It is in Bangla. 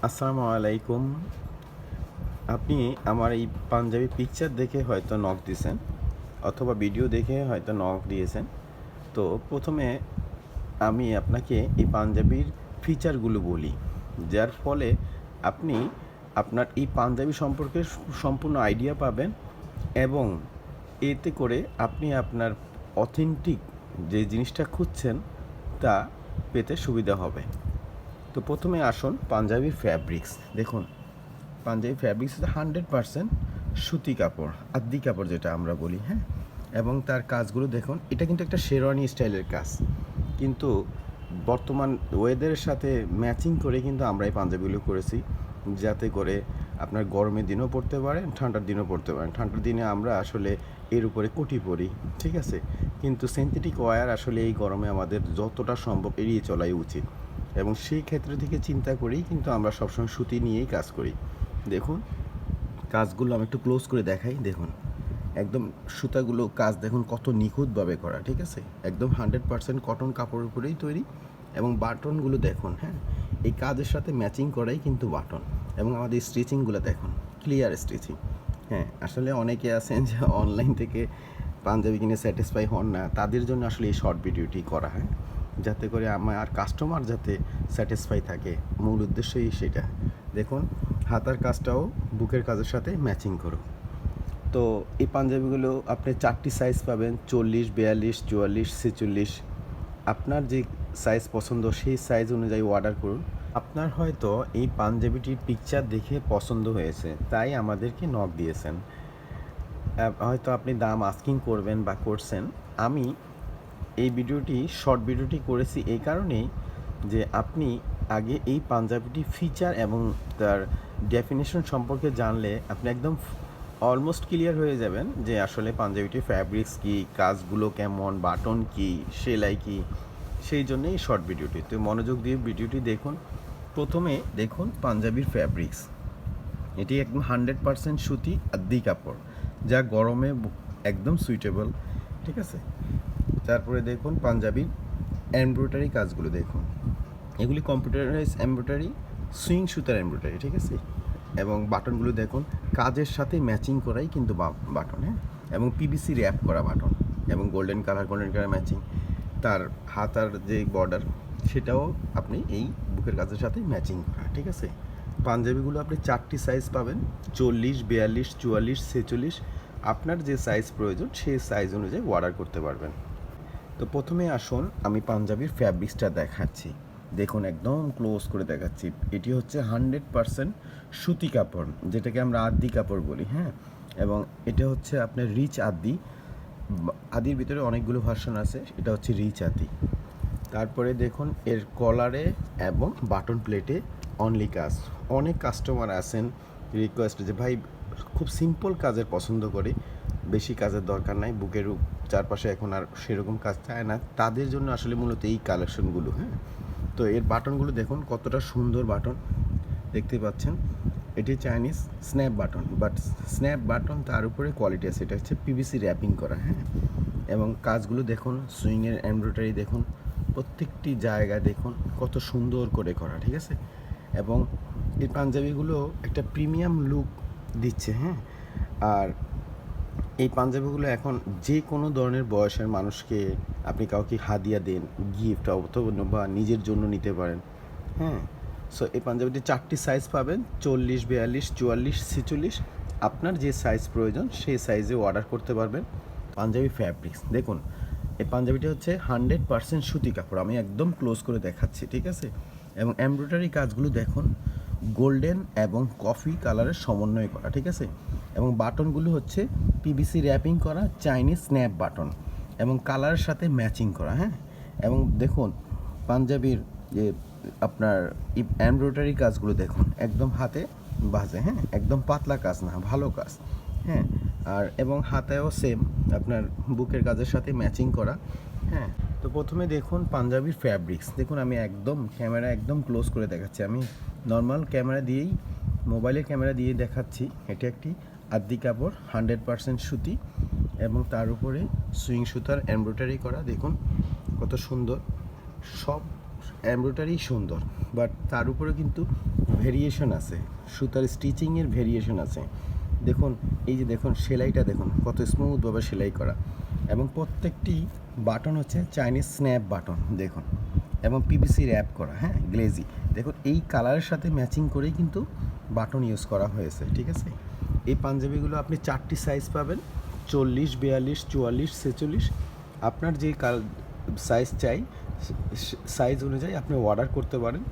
আসসালামু আলাইকুম। আপনি আমার এই পাঞ্জাবি পিকচার দেখে হয়তো নক দিয়েছেন অথবা ভিডিও দেখে হয়তো নক দিয়েছেন। তো প্রথমে আমি আপনাকে এই পাঞ্জাবির ফিচারগুলো বলি, যার ফলে আপনি আপনার এই পাঞ্জাবি সম্পর্কে সম্পূর্ণ আইডিয়া পাবেন এবং এতে করে আপনি আপনার অথেন্টিক যে জিনিসটা খুঁজছেন তা পেতে সুবিধা হবে। তো প্রথমে আসুন পাঞ্জাবির ফ্যাব্রিক্স দেখুন। পাঞ্জাবি ফ্যাব্রিক্স 100% সুতি কাপড়, আদ্দি কাপড় যেটা আমরা বলি, হ্যাঁ। এবং তার কাজগুলো দেখুন, এটা কিন্তু একটা শেরওয়ানি স্টাইলের কাজ, কিন্তু বর্তমান ওয়েদারের সাথে ম্যাচিং করে কিন্তু আমরা এই পাঞ্জাবিগুলো করেছি, যাতে করে আপনার গরমের দিনও পরতে পারেন, ঠান্ডার দিনও পরতে পারেন। ঠান্ডার দিনে আমরা আসলে এর উপরে কোটি পরি, ঠিক আছে, কিন্তু সিনথেটিক ওয়্যার আসলে এই গরমে আমাদের যতটা সম্ভব এড়িয়ে চলাই উচিত, এবং সেই ক্ষেত্র থেকে চিন্তা করেই কিন্তু আমরা সবসময় সুতি নিয়েই কাজ করি। দেখুন কাজগুলো আমি একটু ক্লোজ করে দেখাই। দেখুন একদম সুতাগুলো কাজ দেখুন কত নিখুঁতভাবে করা, ঠিক আছে, একদম 100% কটন কাপড়ের উপরেই তৈরি। এবং বাটনগুলো দেখুন, হ্যাঁ, এই কাজের সাথে ম্যাচিং করাই কিন্তু বাটন। এবং আমাদের স্টিচিংগুলো দেখুন, ক্লিয়ার স্টিচিং। হ্যাঁ, আসলে অনেকে আছেন যে অনলাইন থেকে পাঞ্জাবি কিনে স্যাটিসফাই হন না, তাদের জন্য আসলে এই শর্ট ভিডিওটি করা, হ্যাঁ, যাতে করে আমার কাস্টমার যাতে স্যাটিসফাই থাকে, মূল উদ্দেশ্যই সেটা। দেখুন হাতার কাজটাও বুকের কাজের সাথে ম্যাচিং করো। তো এই পাঞ্জাবিগুলো আপনি 4টি সাইজ পাবেন, 40, 42, 44, 46। আপনার যে সাইজ পছন্দ সেই সাইজ অনুযায়ী অর্ডার করুন। আপনার হয়তো এই পাঞ্জাবিটির পিকচার দেখে পছন্দ হয়েছে, তাই আমাদেরকে নক দিয়েছেন। হয়তো আপনি দাম আস্কিং করবেন বা করছেন। আমি এই ভিডিওটি শর্ট ভিডিওটি করেছি এই কারণেই যে আপনি আগে এই পাঞ্জাবিটি ফিচার এবং তার ডেফিনেশন সম্পর্কে জানলে আপনি একদম অলমোস্ট ক্লিয়ার হয়ে যাবেন যে আসলে পাঞ্জাবিটির ফ্যাব্রিক্স কী, কাজগুলো কেমন, বাটন কী, সেলাই কী। সেই জন্যই এই শর্ট ভিডিওটি। তো মনোযোগ দিয়ে ভিডিওটি দেখুন। প্রথমে দেখুন পাঞ্জাবির ফ্যাব্রিক্স, এটি একদম 100% সুতি আদ্দি কাপড়, যা গরমে একদম সুইটেবল, ঠিক আছে। তারপরে দেখুন পাঞ্জাবির এমব্রয়ডারি কাজগুলো দেখুন, এগুলি কম্পিউটারাইজ এমব্রয়ডারি, সুইং সুতার এমব্রয়ডারি, ঠিক আছে। এবং বাটনগুলো দেখুন কাজের সাথে ম্যাচিং করাই কিন্তু বাটন, হ্যাঁ, এবং পিভিসি র্যাপ করা বাটন, এবং গোল্ডেন কালার ম্যাচিং। তার হাতার যে বর্ডার সেটাও আপনি এই বুকের কাজের সাথে ম্যাচিং করা, ঠিক আছে। পাঞ্জাবিগুলো আপনি 4টি সাইজ পাবেন, 40, 42, 44, 46। আপনার যে সাইজ প্রয়োজন সেই সাইজ অনুযায়ী অর্ডার করতে পারবেন। তো প্রথমে আসুন আমি পাঞ্জাবির ফ্যাব্রিক্সটা দেখাচ্ছি। দেখুন একদম ক্লোজ করে দেখাচ্ছি। এটি হচ্ছে 100% সুতি কাপড়, যেটাকে আমরা আদি কাপড় বলি, হ্যাঁ। এবং এটা হচ্ছে আপনার রিচ আদি। আদির ভিতরে অনেকগুলো ভার্সন আছে, এটা হচ্ছে রিচ আদি। তারপরে দেখুন এর কলারে এবং বাটন প্লেটে অনলি কাজ। অনেক কাস্টমার আছেন রিকোয়েস্ট যে ভাই খুব সিম্পল কাজের পছন্দ করি, বেশি কাজের দরকার নাই, বুকের চারপাশে এখন আর সেরকম কাজ চায় না, তাদের জন্য আসলে মূলত এই কালেকশনগুলো, হ্যাঁ। তো এর বাটনগুলো দেখুন কতটা সুন্দর বাটন দেখতে পাচ্ছেন। এটি Chinese snap button, but snap button তার উপরে কোয়ালিটি আছে, এটা হচ্ছে পিভিসি র্যাপিং করা, হ্যাঁ। এবং কাজগুলো দেখুন, সুইংয়ের এমব্রয়ডারি দেখুন, প্রত্যেকটি জায়গায় দেখুন কত সুন্দর করে করা, ঠিক আছে। এবং এই পাঞ্জাবিগুলো একটা প্রিমিয়াম লুক দিচ্ছে, হ্যাঁ। আর এই পাঞ্জাবিগুলো এখন যে কোনো ধরনের বয়সের মানুষকে আপনি কাউকে হাদিয়া দেন, গিফট অথবা নিজের জন্য নিতে পারেন, হ্যাঁ। সো এই পাঞ্জাবিতে 4টি সাইজ পাবেন, 40, 42, 44, 46। আপনার যে সাইজ প্রয়োজন সেই সাইজে অর্ডার করতে পারবেন। পাঞ্জাবি ফ্যাব্রিক্স দেখুন, এই পাঞ্জাবিটা হচ্ছে 100% সুতি কাপড়, আমি একদম ক্লোজ করে দেখাচ্ছি, ঠিক আছে। এবং এমব্রয়ডারি কাজগুলো দেখুন গোল্ডেন এবং কফি কালারের সমন্বয় করা, ঠিক আছে। এবং বাটনগুলো হচ্ছে পিভিসি র্যাপিং করা চাইনিজ স্ন্যাপ বাটন, এবং কালারের সাথে ম্যাচিং করা, হ্যাঁ। এবং দেখুন পাঞ্জাবির যে আপনার এমব্রয়ডারি কাজগুলো দেখুন একদম হাতে বাজে, হ্যাঁ, একদম পাতলা কাজ না, ভালো কাজ, হ্যাঁ। আর এবং হাতেও সেম আপনার বুকের কাজের সাথে ম্যাচিং করা, হ্যাঁ। তো প্রথমে দেখুন পাঞ্জাবির ফ্যাব্রিক্স দেখুন, আমি একদম ক্যামেরা একদম ক্লোজ করে দেখাচ্ছি, আমি নর্মাল ক্যামেরা দিয়েই, মোবাইলের ক্যামেরা দিয়ে দেখাচ্ছি। এটা একটি আদ্দি কাপড়, 100% সুতি, এবং তার উপরে সুইং সুতার এমব্রয়ডারি করা, দেখুন কত সুন্দর। সব এমব্রয়ডারি সুন্দর, বাট তার উপরে কিন্তু ভেরিয়েশন আছে, সুতার স্টিচিংয়ের ভেরিয়েশন আছে। দেখুন এই যে দেখুন সেলাইটা দেখুন কত স্মুথভাবে সেলাই করা, এবং প্রত্যেকটি বাটন হচ্ছে চাইনিজ স্ন্যাপ বাটন দেখুন, এবং পিভিসি র্যাপ করা, হ্যাঁ গ্লেজি। দেখুন এই কালারের সাথে ম্যাচিং করেই কিন্তু বাটন ইউজ করা হয়েছে, ঠিক আছে। এই পাঞ্জাবিগুলো আপনি 4টি সাইজ পাবেন, 40, 42, 44, 46। আপনার যে সাইজ চাই সাইজ অনুযায়ী আপনি অর্ডার করতে পারেন।